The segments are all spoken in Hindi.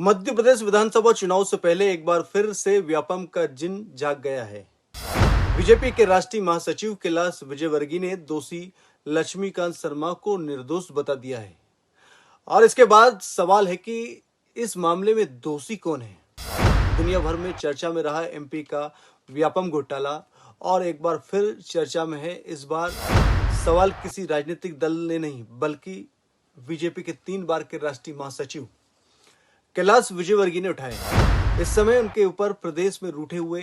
मध्य प्रदेश विधानसभा चुनाव से पहले एक बार फिर से व्यापम का जिन जाग गया है। बीजेपी के राष्ट्रीय महासचिव कैलाश विजयवर्गीय ने दोषी लक्ष्मीकांत शर्मा को निर्दोष बता दिया है और इसके बाद सवाल है कि इस मामले में दोषी कौन है। दुनिया भर में चर्चा में रहा एमपी का व्यापम घोटाला और एक बार फिर चर्चा में है। इस बार सवाल किसी राजनीतिक दल ने नहीं बल्कि बीजेपी के 3 बार के राष्ट्रीय महासचिव कैलाश विजयवर्गीय ने उठाया। इस समय उनके ऊपर प्रदेश में रूठे हुए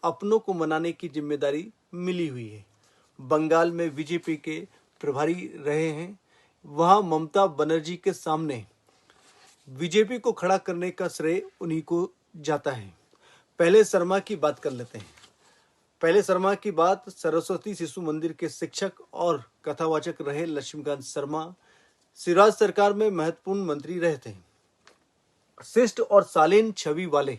अपनों को मनाने की जिम्मेदारी मिली हुई है। बंगाल में बीजेपी के प्रभारी रहे हैं, वहां ममता बनर्जी के सामने बीजेपी को खड़ा करने का श्रेय उन्हीं को जाता है। पहले शर्मा की बात कर लेते हैं। पहले शर्मा की बात सरस्वती शिशु मंदिर के शिक्षक और कथावाचक रहे लक्ष्मीकांत शर्मा शिवराज सरकार में महत्वपूर्ण मंत्री रहे थे। शिष्ट और शालीन छवि वाले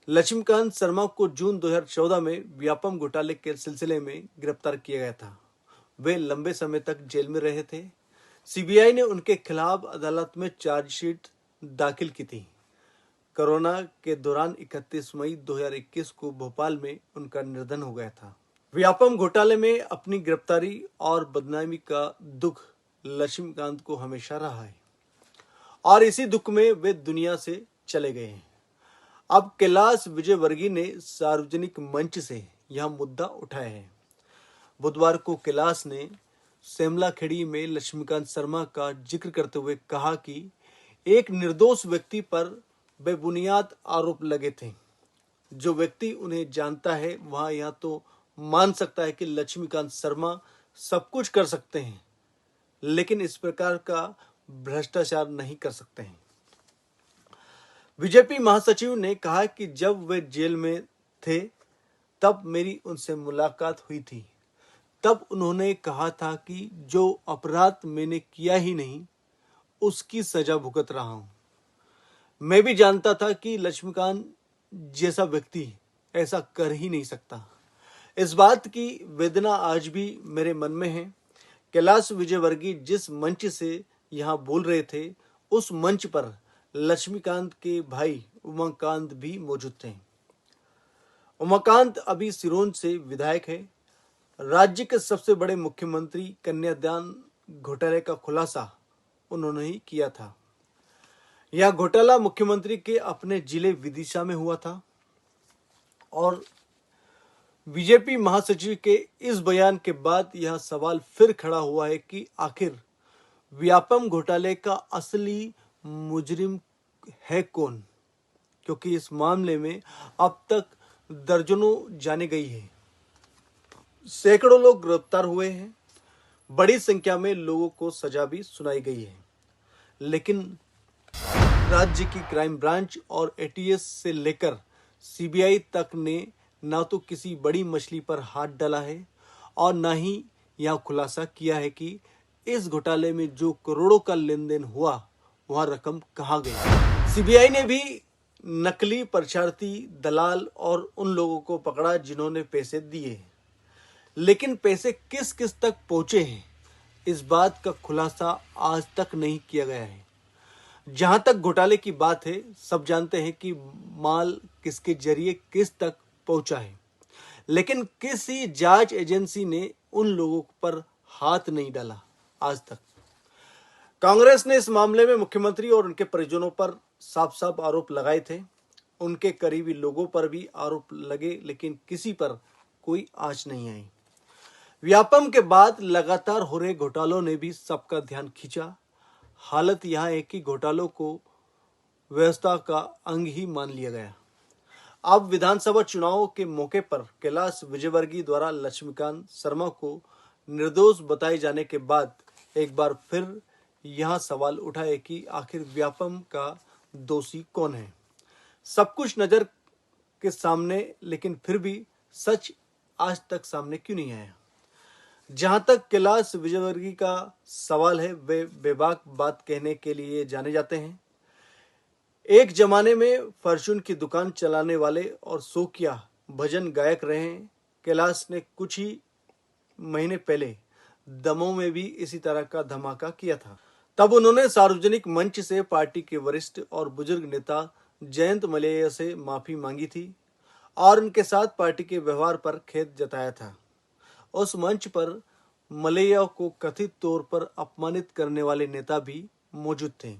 लक्ष्मीकांत शर्मा को जून 2014 में व्यापम घोटाले के सिलसिले में गिरफ्तार किया गया था। वे लंबे समय तक जेल में रहे थे। सीबीआई ने उनके खिलाफ अदालत में चार्जशीट दाखिल की थी। कोरोना के दौरान 31 मई 2021 को भोपाल में उनका निधन हो गया था। व्यापम घोटाले में अपनी गिरफ्तारी और बदनामी का दुख लक्ष्मीकांत को हमेशा रहा है और इसी दुख में वे दुनिया से चले गए हैं। अब कैलाश विजयवर्गीय ने सार्वजनिक मंच से यह मुद्दा उठाया है। बुधवार को कैलाश ने सेमला खेड़ी में लक्ष्मीकांत शर्मा का जिक्र करते हुए कहा कि एक निर्दोष व्यक्ति पर बेबुनियाद आरोप लगे थे। जो व्यक्ति उन्हें जानता है वह यह तो मान सकता है कि लक्ष्मीकांत शर्मा सब कुछ कर सकते हैं, लेकिन इस प्रकार का भ्रष्टाचार नहीं कर सकते हैं। बीजेपी महासचिव ने कहा कि जब वे जेल में थे तब मेरी उनसे मुलाकात हुई थी। तब उन्होंने कहा था कि जो अपराध मैंने किया ही नहीं उसकी सजा भुगत रहा हूं। मैं भी जानता था कि लक्ष्मीकांत जैसा व्यक्ति ऐसा कर ही नहीं सकता। इस बात की वेदना आज भी मेरे मन में है। कैलाश विजयवर्गीय जिस मंच से यहाँ बोल रहे थे उस मंच पर लक्ष्मीकांत के भाई उमाकांत भी मौजूद थे। उमाकांत अभी सिरोंज से विधायक है। राज्य के सबसे बड़े मुख्यमंत्री कन्यादान घोटाले का खुलासा उन्होंने ही किया था। यह घोटाला मुख्यमंत्री के अपने जिले विदिशा में हुआ था और बीजेपी महासचिव के इस बयान के बाद यह सवाल फिर खड़ा हुआ है कि आखिर व्यापम घोटाले का असली मुजरिम है कौन, क्योंकि इस मामले में अब तक दर्जनों जाने गई है। सैकड़ों लोग गिरफ्तार हुए हैं। बड़ी संख्या में लोगों को सजा भी सुनाई गई है, लेकिन राज्य की क्राइम ब्रांच और एटीएस से लेकर सीबीआई तक ने ना तो किसी बड़ी मछली पर हाथ डाला है और ना ही यह खुलासा किया है कि इस घोटाले में जो करोड़ों का लेन देन हुआ वह रकम कहाँ गई। सीबीआई ने भी नकली परीक्षार्थी, दलाल और उन लोगों को पकड़ा जिन्होंने पैसे दिए, लेकिन पैसे किस किस तक पहुंचे हैं इस बात का खुलासा आज तक नहीं किया गया है। जहां तक घोटाले की बात है, सब जानते हैं कि माल किसके जरिए किस तक पहुंचा है, लेकिन किसी जांच एजेंसी ने उन लोगों पर हाथ नहीं डाला आज तक। कांग्रेस ने इस मामले में मुख्यमंत्री और उनके परिजनों पर साफ साफ आरोप लगाए थे। उनके करीबी लोगों पर भी आरोप लगे, लेकिन किसी पर कोई आंच नहीं आई। व्यापम के बाद लगातार हो रहे घोटालों ने भी सबका ध्यान खींचा। हालत यह है कि घोटालों को व्यवस्था का अंग ही मान लिया गया। अब विधानसभा चुनाव के मौके पर कैलाश विजयवर्गीय द्वारा लक्ष्मीकांत शर्मा को निर्दोष बताए जाने के बाद एक बार फिर यह सवाल उठा है कि आखिर व्यापम का दोषी कौन है। सब कुछ नजर के सामने, लेकिन फिर भी सच आज तक सामने क्यों नहीं आया। जहां तक कैलाश विजयवर्गीय का सवाल है, वे बेबाक बात कहने के लिए जाने जाते हैं। एक जमाने में फॉर्चून की दुकान चलाने वाले और शौकिया भजन गायक रहे हैं। कैलाश ने कुछ ही महीने पहले दमोह में भी इसी तरह का धमाका किया था। तब उन्होंने सार्वजनिक मंच से पार्टी के वरिष्ठ और बुजुर्ग नेता जयंत मलैया से माफी मांगी थी और उनके साथ पार्टी के व्यवहार पर खेद जताया था। उस मंच पर मलैया को कथित तौर पर अपमानित करने वाले नेता भी मौजूद थे।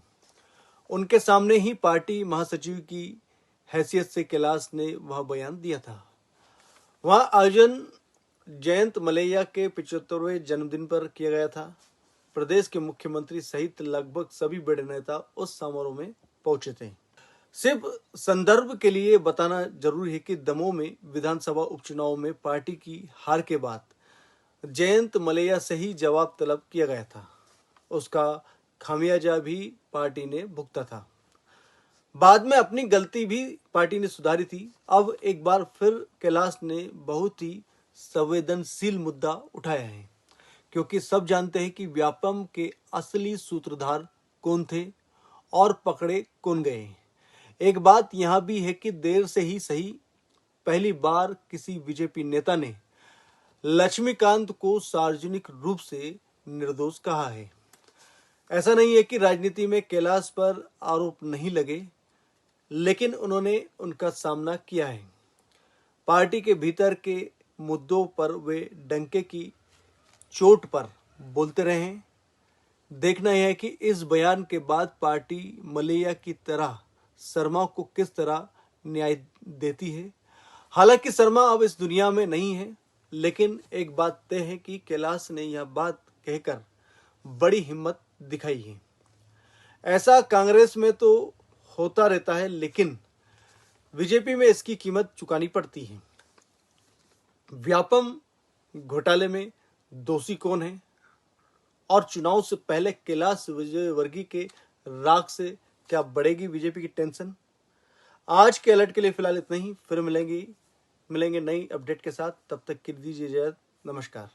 उनके सामने ही पार्टी महासचिव की हैसियत से कैलाश ने वह बयान दिया था। वह आयोजन जयंत मलैया के 75वें जन्मदिन पर किया गया था। प्रदेश के मुख्यमंत्री सहित लगभग सभी बड़े नेता उस समारोह में पहुंचे थे। सिर्फ संदर्भ के लिए बताना जरूरी है कि दमोह में विधानसभा उपचुनाव में पार्टी की हार के बाद जयंत मलैया से ही जवाब तलब किया गया था। उसका खामियाजा भी पार्टी ने भुगता था। बाद में अपनी गलती भी पार्टी ने सुधारी थी। अब एक बार फिर कैलाश ने बहुत ही संवेदनशील मुद्दा उठाया है, क्योंकि सब जानते हैं कि व्यापम के असली सूत्रधार कौन थे और पकड़े कौन गए। एक बात यहां भी है कि देर से ही सही, पहली बार किसी बीजेपी नेता ने लक्ष्मीकांत को सार्वजनिक रूप से निर्दोष कहा है। ऐसा नहीं है कि राजनीति में कैलाश पर आरोप नहीं लगे, लेकिन उन्होंने उनका सामना किया है। पार्टी के भीतर के मुद्दों पर वे डंके की चोट पर बोलते रहे हैं। देखना यह है कि इस बयान के बाद पार्टी मलैया की तरह शर्मा को किस तरह न्याय देती है। हालांकि शर्मा अब इस दुनिया में नहीं है, लेकिन एक बात तय है कि कैलाश ने यह बात कहकर बड़ी हिम्मत दिखाई है। ऐसा कांग्रेस में तो होता रहता है, लेकिन बीजेपी में इसकी कीमत चुकानी पड़ती है। व्यापम घोटाले में दोषी कौन है और चुनाव से पहले कैलाश विजयवर्गीय के राग से क्या बढ़ेगी बीजेपी की टेंशन। आज के अलर्ट के लिए फिलहाल इतना ही। फिर मिलेंगे नई अपडेट के साथ। तब तक के दीजिए इजाजत। नमस्कार।